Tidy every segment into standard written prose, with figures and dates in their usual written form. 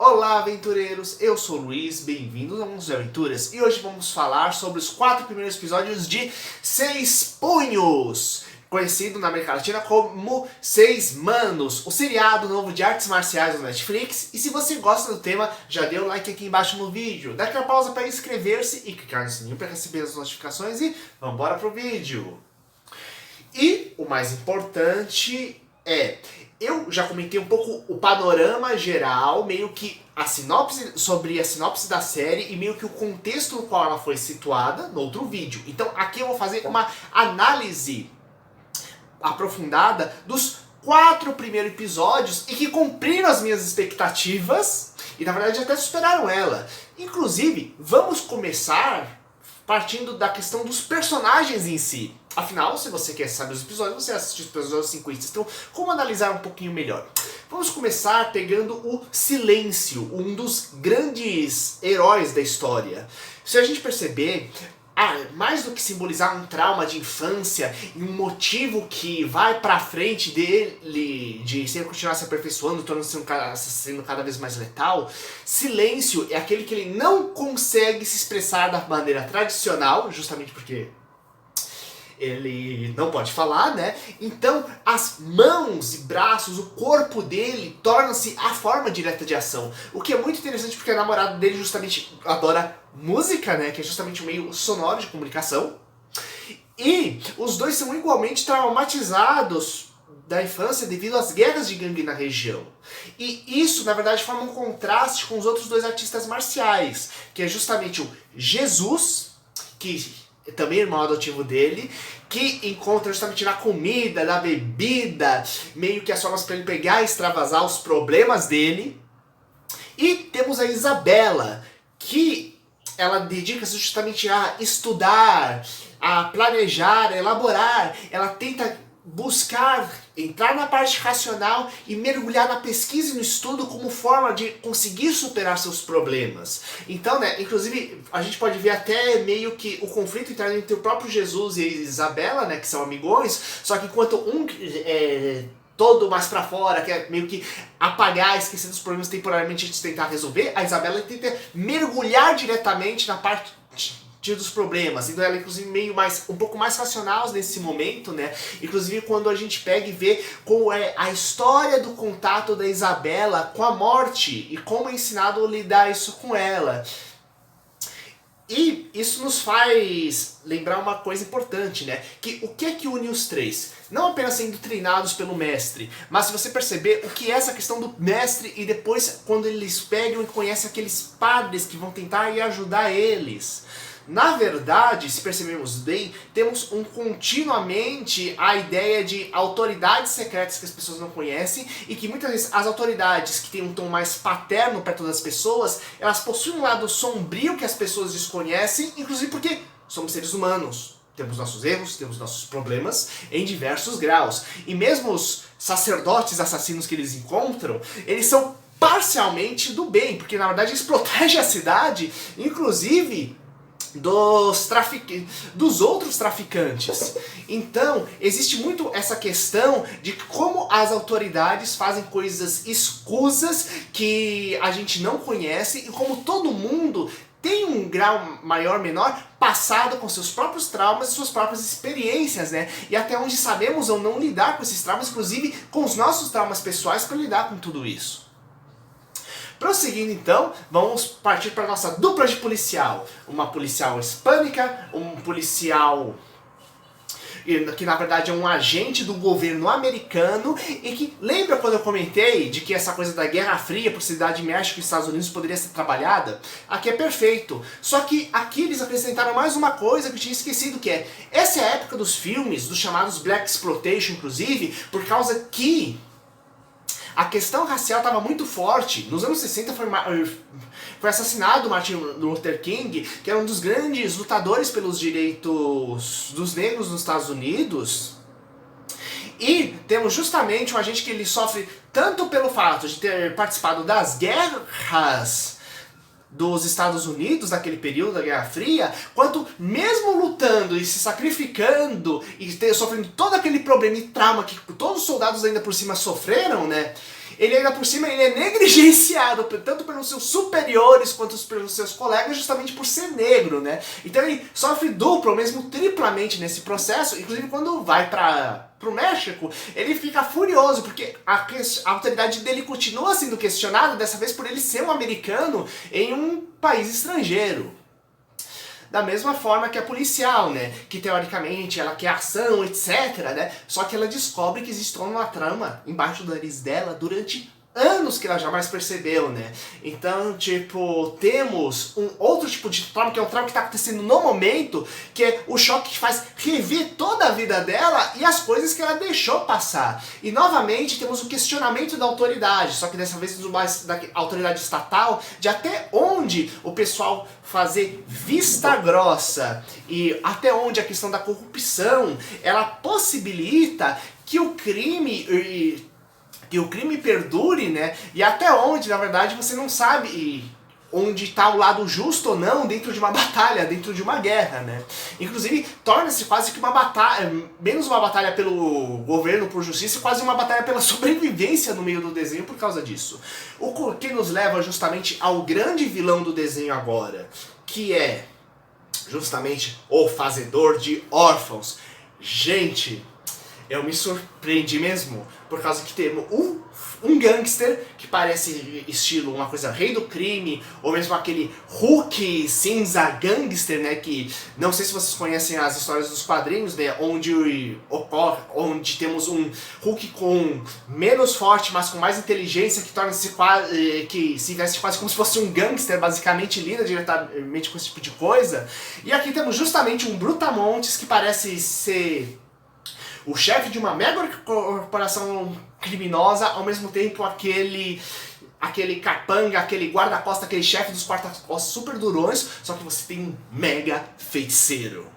Olá, aventureiros! Eu sou o Luiz, bem-vindos a Mundos de Aventuras. E hoje vamos falar sobre os 4 primeiros episódios de Seis Punhos, conhecido na América Latina como Seis Manos, o seriado novo de artes marciais do Netflix. E se você gosta do tema, já dê o like aqui embaixo no vídeo, dá aquela pausa para inscrever-se e clicar no sininho para receber as notificações e vamos embora pro vídeo. E o mais importante é... Eu já comentei um pouco o panorama geral, meio que sobre a sinopse da série e meio que o contexto no qual ela foi situada no outro vídeo. Então aqui eu vou fazer uma análise aprofundada dos 4 primeiros episódios e que cumpriram as minhas expectativas e na verdade até superaram ela. Inclusive, vamos começar partindo da questão dos personagens em si. Afinal, se você quer saber os episódios, você assiste os episódios 5 e 6. Então, como analisar um pouquinho melhor? Vamos começar pegando o Silêncio, um dos grandes heróis da história. Se a gente perceber, mais do que simbolizar um trauma de infância e um motivo que vai pra frente dele de sempre continuar se aperfeiçoando, sendo cada vez mais letal, Silêncio é aquele que ele não consegue se expressar da maneira tradicional, justamente porque ele não pode falar, né? Então as mãos e braços, o corpo dele torna-se a forma direta de ação. O que é muito interessante porque a namorada dele justamente adora música, né? Que é justamente um meio sonoro de comunicação. E os dois são igualmente traumatizados da infância devido às guerras de gangue na região. E isso, na verdade, forma um contraste com os outros dois artistas marciais, que é justamente o Jesus, que também é irmão adotivo dele, que encontra justamente na comida, na bebida, meio que as formas para ele pegar e extravasar os problemas dele. E temos a Isabela, que ela dedica-se justamente a estudar, a planejar, a elaborar. Ela tenta buscar, entrar na parte racional e mergulhar na pesquisa e no estudo como forma de conseguir superar seus problemas. Então, né, inclusive, a gente pode ver até meio que o conflito entre o próprio Jesus e a Isabela, né, que são amigões, só que enquanto um todo mais pra fora, quer meio que apagar, esquecer dos problemas temporariamente antes de tentar resolver, a Isabela tenta mergulhar diretamente na parte dos problemas. Então ela é inclusive um pouco mais racional nesse momento, né? Inclusive quando a gente pega e vê como é a história do contato da Isabela com a morte e como é ensinado a lidar isso com ela. E isso nos faz lembrar uma coisa importante, né? Que o que é que une os três? Não apenas sendo treinados pelo mestre, mas se você perceber o que é essa questão do mestre e depois quando eles pegam e conhecem aqueles padres que vão tentar ir ajudar eles. Na verdade, se percebermos bem, temos continuamente a ideia de autoridades secretas que as pessoas não conhecem e que muitas vezes as autoridades que têm um tom mais paterno perto das pessoas, elas possuem um lado sombrio que as pessoas desconhecem, inclusive porque somos seres humanos. Temos nossos erros, temos nossos problemas em diversos graus. E mesmo os sacerdotes assassinos que eles encontram, eles são parcialmente do bem, porque na verdade eles protegem a cidade, inclusive dos outros traficantes. Então, existe muito essa questão de como as autoridades fazem coisas escusas que a gente não conhece e como todo mundo tem um grau maior ou menor passado com seus próprios traumas e suas próprias experiências, né? E até onde sabemos ou não lidar com esses traumas, inclusive com os nossos traumas pessoais para lidar com tudo isso. Prosseguindo então, vamos partir para a nossa dupla de policial. Uma policial hispânica, um policial que na verdade é um agente do governo americano e que, lembra quando eu comentei de que essa coisa da Guerra Fria, proximidade de México e Estados Unidos poderia ser trabalhada? Aqui é perfeito. Só que aqui eles acrescentaram mais uma coisa que eu tinha esquecido, que é, essa é a época dos filmes, dos chamados Black Exploitation, inclusive, por causa que a questão racial estava muito forte. Nos anos 60 foi assassinado Martin Luther King, que era um dos grandes lutadores pelos direitos dos negros nos Estados Unidos. E temos justamente um agente que ele sofre tanto pelo fato de ter participado das guerras dos Estados Unidos naquele período da Guerra Fria, quanto mesmo lutando e se sacrificando e sofrendo todo aquele problema e trauma que todos os soldados ainda por cima sofreram, né? ele ainda por cima ele é negligenciado tanto pelos seus superiores quanto pelos seus colegas justamente por ser negro, né? Então ele sofre duplo ou mesmo triplamente nesse processo, inclusive quando vai pro México, ele fica furioso, porque a autoridade dele continua sendo questionada, dessa vez por ele ser um americano em um país estrangeiro. Da mesma forma que a policial, né? Que teoricamente ela quer ação, etc, né? Só que ela descobre que existe toda uma trama embaixo do nariz dela durante anos que ela jamais percebeu, né? Então, tipo, temos um outro tipo de trauma, que é um trauma que está acontecendo no momento, que é o choque que faz rever toda a vida dela e as coisas que ela deixou passar. E, novamente, temos o questionamento da autoridade, só que dessa vez mais da autoridade estatal, de até onde o pessoal fazer vista grossa e até onde a questão da corrupção, ela possibilita que o crime perdure, né? E até onde, na verdade, você não sabe onde está o lado justo ou não dentro de uma batalha, dentro de uma guerra, né? Inclusive, torna-se quase que uma batalha, menos uma batalha pelo governo, por justiça, quase uma batalha pela sobrevivência no meio do desenho por causa disso. O que nos leva justamente ao grande vilão do desenho agora, que é justamente o Fazedor de Órfãos. Gente, eu me surpreendi mesmo, por causa que temos um gangster que parece estilo uma coisa Rei do Crime, ou mesmo aquele Hulk cinza gangster, né, que não sei se vocês conhecem as histórias dos quadrinhos, né, onde temos um Hulk com menos forte, mas com mais inteligência, que torna-se que se veste quase como se fosse um gangster, basicamente lida diretamente com esse tipo de coisa. E aqui temos justamente um Brutamontes que parece ser o chefe de uma mega corporação criminosa, ao mesmo tempo aquele capanga, aquele guarda-costas, aquele chefe dos guarda-costas super durões, só que você tem um mega feiticeiro.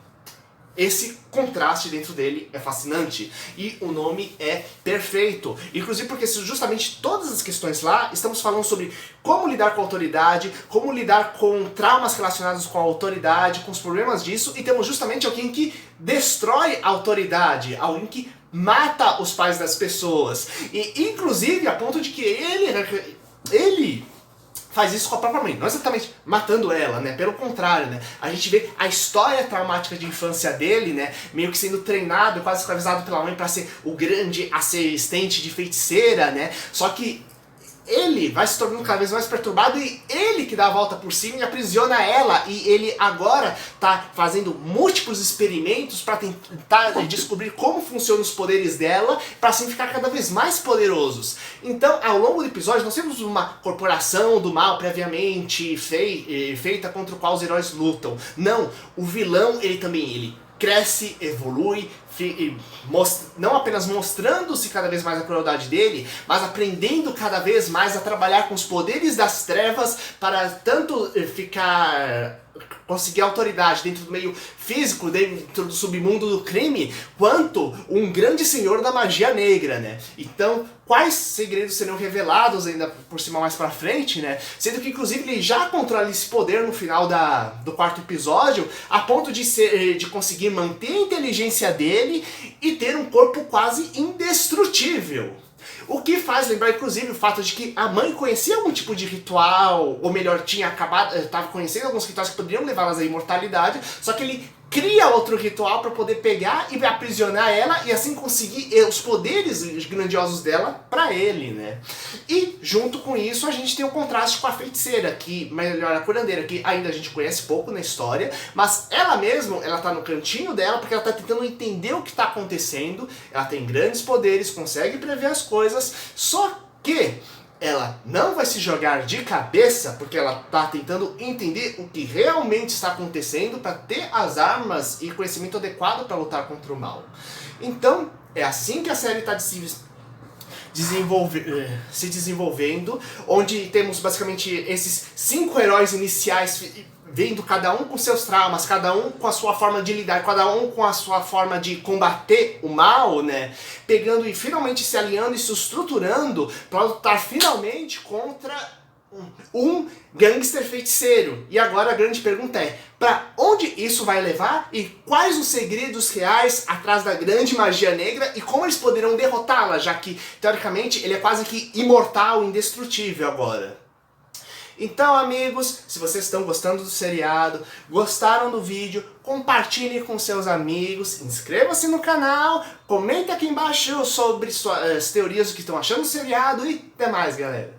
Esse contraste dentro dele é fascinante e o nome é perfeito. Inclusive porque justamente todas as questões lá estamos falando sobre como lidar com a autoridade, como lidar com traumas relacionados com a autoridade, com os problemas disso, e temos justamente alguém que destrói a autoridade, alguém que mata os pais das pessoas. E inclusive a ponto de que ele faz isso com a própria mãe, não exatamente matando ela, né? Pelo contrário, né? A gente vê a história traumática de infância dele, né? Meio que sendo treinado, quase escravizado pela mãe para ser o grande assistente de feiticeira, né? Só que ele vai se tornando cada vez mais perturbado e ele que dá a volta por cima e aprisiona ela, e ele agora tá fazendo múltiplos experimentos para tentar descobrir como funcionam os poderes dela, para assim ficar cada vez mais poderosos. Então, ao longo do episódio, nós temos uma corporação do mal previamente feita contra o qual os heróis lutam. Não, o vilão, ele cresce, evolui, não apenas mostrando-se cada vez mais a crueldade dele, mas aprendendo cada vez mais a trabalhar com os poderes das trevas para tanto conseguir autoridade dentro do meio físico, dentro do submundo do crime, quanto um grande senhor da magia negra, né? Então, quais segredos serão revelados ainda por cima mais pra frente, né? Sendo que, inclusive, ele já controla esse poder no final do quarto episódio, a ponto de conseguir manter a inteligência dele e ter um corpo quase indestrutível. O que faz lembrar, inclusive, o fato de que a mãe conhecia algum tipo de ritual, ou melhor, estava conhecendo alguns rituais que poderiam levá-las à imortalidade, só que ele cria outro ritual para poder pegar e aprisionar ela e assim conseguir os poderes grandiosos dela para ele, né? E junto com isso a gente tem um contraste com a feiticeira, que melhor a curandeira, que ainda a gente conhece pouco na história, mas ela mesma, ela tá no cantinho dela porque ela tá tentando entender o que tá acontecendo, ela tem grandes poderes, consegue prever as coisas, só que ela não vai se jogar de cabeça porque ela está tentando entender o que realmente está acontecendo para ter as armas e conhecimento adequado para lutar contra o mal. Então, é assim que a série está se desenvolvendo, onde temos basicamente esses 5 heróis iniciais vendo cada um com seus traumas, cada um com a sua forma de lidar, cada um com a sua forma de combater o mal, né? Pegando e finalmente se alinhando e se estruturando para lutar finalmente contra um gangster feiticeiro. E agora a grande pergunta é, para onde isso vai levar e quais os segredos reais atrás da grande magia negra e como eles poderão derrotá-la, já que, teoricamente, ele é quase que imortal, indestrutível agora. Então, amigos, se vocês estão gostando do seriado, gostaram do vídeo, compartilhem com seus amigos, inscreva-se no canal, comente aqui embaixo sobre as teorias do que estão achando do seriado e até mais, galera!